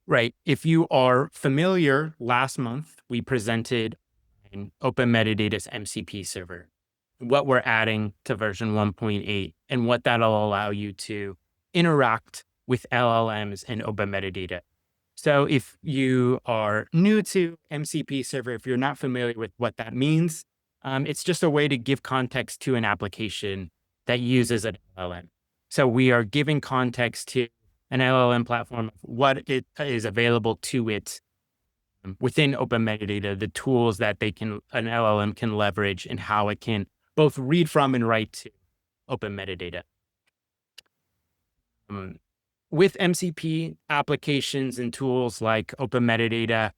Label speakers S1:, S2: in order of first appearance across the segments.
S1: Right. If you are familiar, last month we presented in OpenMetadata's MCP server, what we're adding to version 1.8 and what that'll allow you to interact with LLMs and OpenMetadata. So if you are new to MCP server, if you're not familiar with what that means, it's just a way to give context to an application that uses an LLM. So we are giving context to an LLM platform, what it is available to it within open metadata, the tools that an LLM can leverage and how it can both read from and write to open metadata. With MCP applications and tools like open metadata,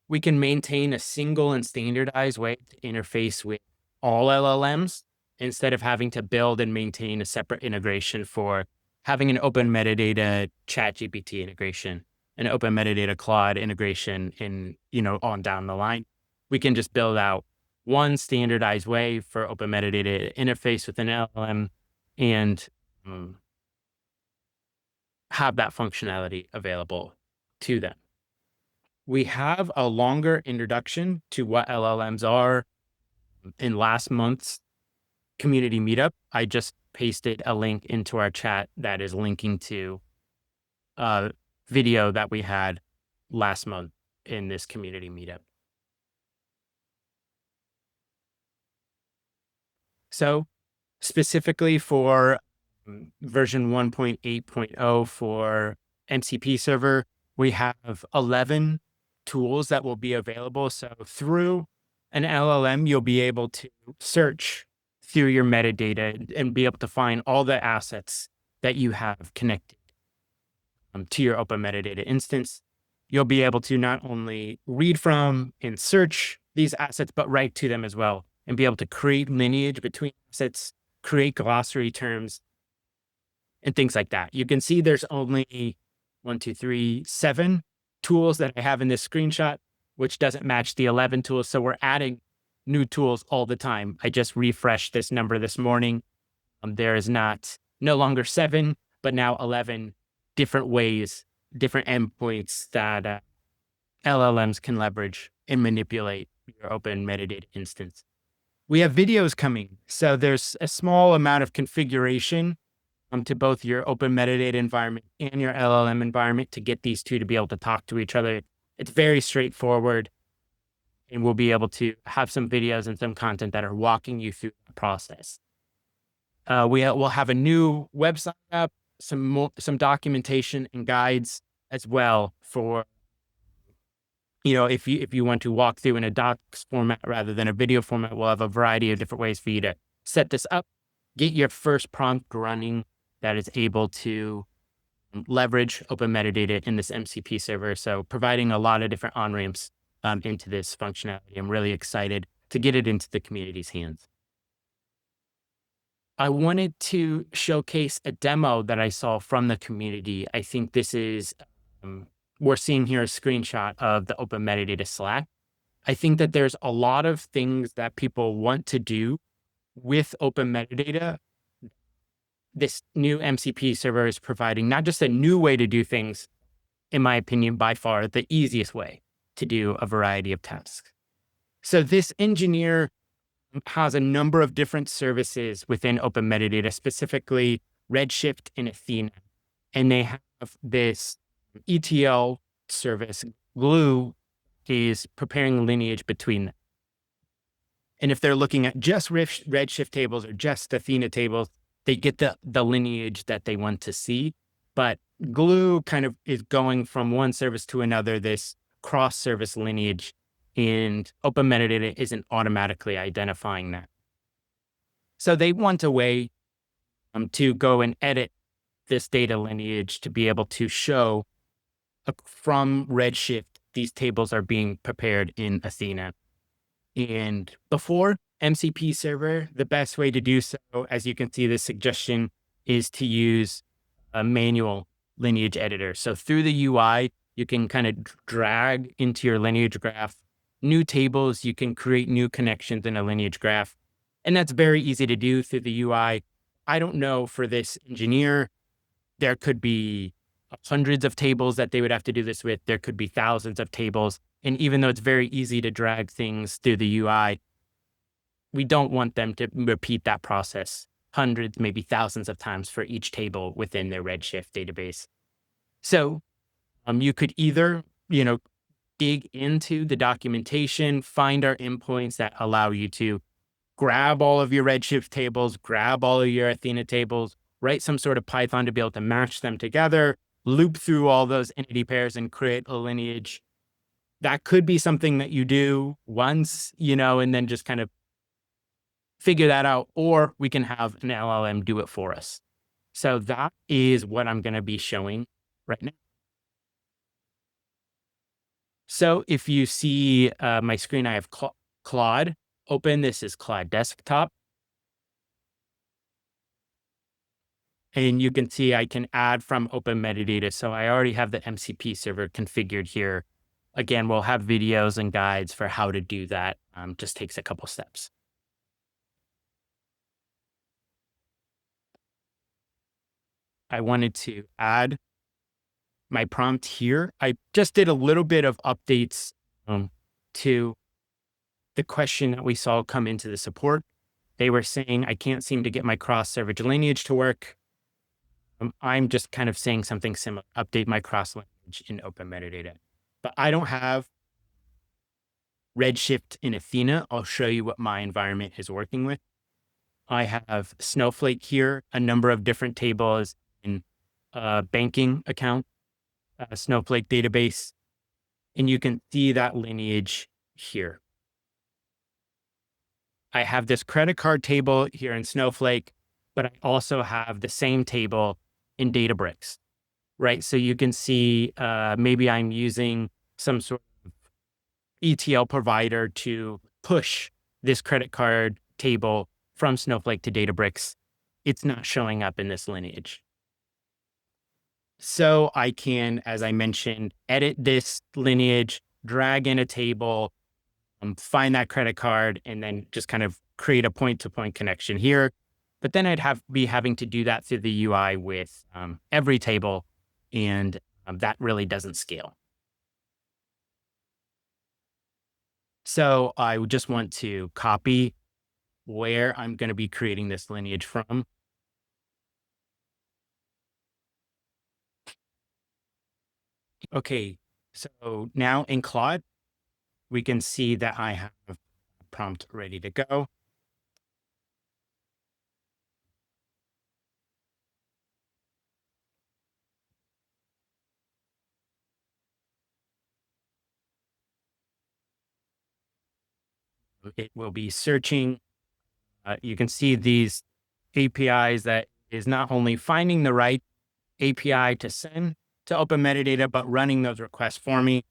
S1: we can maintain a single and standardized way to interface with all LLMs instead of having to build and maintain a separate integration for having an open metadata ChatGPT integration, an open metadata Claude integration on down the line. We can just build out one standardized way for open metadata to interface with an LLM and have that functionality available to them. We have a longer introduction to what LLMs are in last month's community meetup. I just pasted a link into our chat that is linking to a video that we had last month in this community meetup. So specifically for version 1.8.0 for MCP server, we have 11 tools that will be available. So through an LLM, you'll be able to search through your metadata and be able to find all the assets that you have connected to your open metadata instance. You'll be able to not only read from and search these assets, but write to them as well, and be able to create lineage between assets, create glossary terms, and things like that. You can see there's only 7 tools that I have in this screenshot, which doesn't match the 11 tools. So we're adding new tools all the time. I just refreshed this number this morning. There is no longer 7, but now 11 different ways, different endpoints that LLMs can leverage and manipulate your open metadata instance. We have videos coming. So there's a small amount of configuration to both your open metadata environment and your LLM environment to get these two to be able to talk to each other. It's very straightforward, and we'll be able to have some videos and some content that are walking you through the process. We'll have a new website up, some documentation and guides as well for, if you want to walk through in a docs format rather than a video format. We'll have a variety of different ways for you to set this up, get your first prompt running that is able to leverage open metadata in this MCP server. So providing a lot of different on-ramps into this functionality. I'm really excited to get it into the community's hands. I wanted to showcase a demo that I saw from the community. I think this is, we're seeing here a screenshot of the open metadata Slack. I think that there's a lot of things that people want to do with open metadata. This new MCP server is providing not just a new way to do things, in my opinion, by far the easiest way to do a variety of tasks. So this engineer has a number of different services within open metadata, specifically Redshift and Athena. And they have this ETL service, Glue, is preparing lineage between them. And if they're looking at just Redshift tables or just Athena tables, they get the lineage that they want to see. But Glue kind of is going from one service to another, this cross-service lineage, and open metadata isn't automatically identifying that. So they want a way to go and edit this data lineage to be able to show from Redshift, these tables are being prepared in Athena. And before MCP server, the best way to do so, as you can see, the suggestion is to use a manual lineage editor. So through the UI, you can kind of drag into your lineage graph new tables. You can create new connections in a lineage graph. And that's very easy to do through the UI. I don't know, for this engineer, there could be hundreds of tables that they would have to do this with. There could be thousands of tables. And even though it's very easy to drag things through the UI, we don't want them to repeat that process hundreds, maybe thousands of times for each table within their Redshift database. So you could either, dig into the documentation, find our endpoints that allow you to grab all of your Redshift tables, grab all of your Athena tables, write some sort of Python to be able to match them together, loop through all those entity pairs and create a lineage. That could be something that you do once, and then just kind of figure that out, or we can have an LLM do it for us. So that is what I'm going to be showing right now. So if you see my screen, I have Claude open. This is Claude Desktop. And you can see I can add from OpenMetadata. So I already have the MCP server configured here. Again, we'll have videos and guides for how to do that. Just takes a couple steps. I wanted to add my prompt here. I just did a little bit of updates to the question that we saw come into the support. They were saying, I can't seem to get my cross-server lineage to work. I'm just kind of saying something similar, update my cross lineage in OpenMetadata. But I don't have Redshift in Athena. I'll show you what my environment is working with. I have Snowflake here, a number of different tables in banking account, Snowflake database, and you can see that lineage here. I have this credit card table here in Snowflake, but I also have the same table in Databricks, right? So you can see maybe I'm using some sort of ETL provider to push this credit card table from Snowflake to Databricks. It's not showing up in this lineage. So I can, as I mentioned, edit this lineage, drag in a table, find that credit card, and then just kind of create a point-to-point connection here. But then I'd be having to do that through the UI with every table, and that really doesn't scale. So I would just want to copy where I'm going to be creating this lineage from. Okay, so now in Claude, we can see that I have a prompt ready to go. It will be searching. You can see these APIs that is not only finding the right API to send to OpenMetadata, but running those requests for me.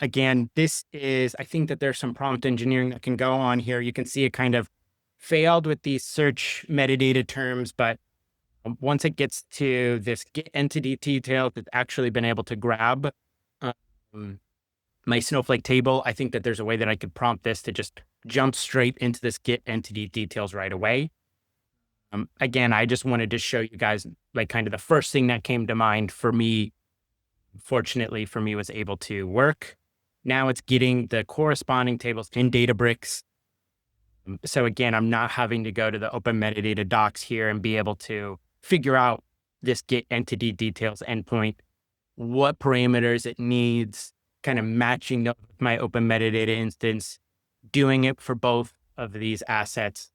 S1: Again, I think that there's some prompt engineering that can go on here. You can see it kind of failed with these search metadata terms, but once it gets to this get entity details, it's actually been able to grab my Snowflake table. I think that there's a way that I could prompt this to just jump straight into this get entity details right away. Again, I just wanted to show you guys like kind of the first thing that came to mind for me. Fortunately for me, was able to work. Now it's getting the corresponding tables in Databricks. So again, I'm not having to go to the OpenMetadata docs here and be able to figure out this get entity details endpoint, what parameters it needs, kind of matching with my OpenMetadata instance, doing it for both of these assets.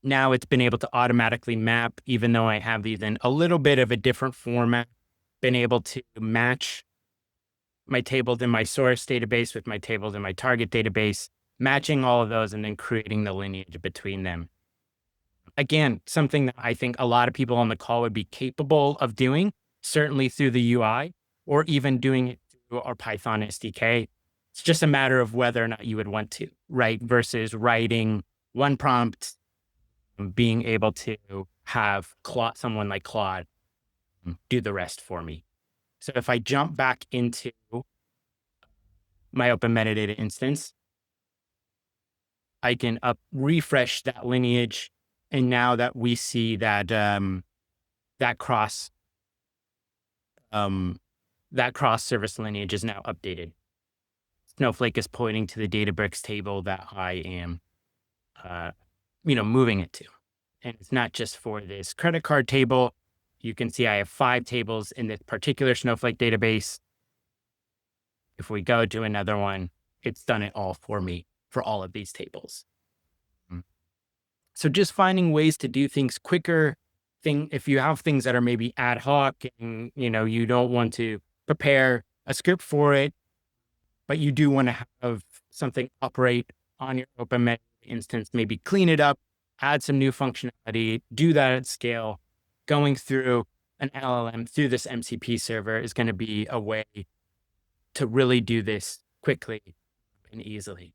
S1: Now it's been able to automatically map, even though I have these in a little bit of a different format, been able to match my tables in my source database with my tables in my target database, matching all of those and then creating the lineage between them. Again, something that I think a lot of people on the call would be capable of doing, certainly through the UI, or even doing it through our Python SDK. It's just a matter of whether or not you would want to, right? Versus writing one prompt, being able to have someone like Claude do the rest for me. So if I jump back into my OpenMetadata instance, I can refresh that lineage. And now that we see that, that cross that cross-service lineage is now updated. Snowflake is pointing to the Databricks table that I am, uh, moving it to. And it's not just for this credit card table. You can see I have 5 tables in this particular Snowflake database. If we go to another one, it's done it all for me for all of these tables. So just finding ways to do things quicker. If you have things that are maybe ad hoc and you don't want to prepare a script for it, but you do want to have something operate on your OpenMetadata instance, maybe clean it up, add some new functionality, do that at scale. Going through an LLM through this MCP server is going to be a way to really do this quickly and easily.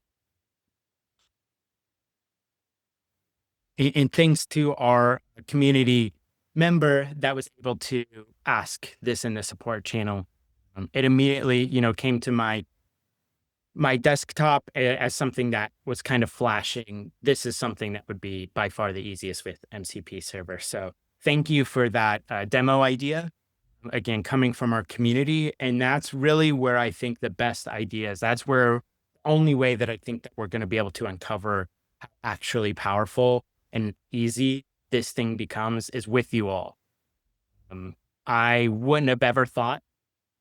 S1: And thanks to our community member that was able to ask this in the support channel, it immediately, came to my desktop as something that was kind of flashing. This is something that would be by far the easiest with MCP Server. So thank you for that demo idea. Again, coming from our community. And that's really where I think the best ideas, that's where only way that I think that we're going to be able to uncover how actually powerful and easy this thing becomes is with you all. I wouldn't have ever thought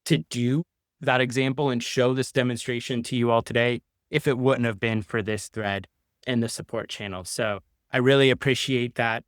S1: to do that example and show this demonstration to you all today if it wouldn't have been for this thread and the support channel. So I really appreciate that.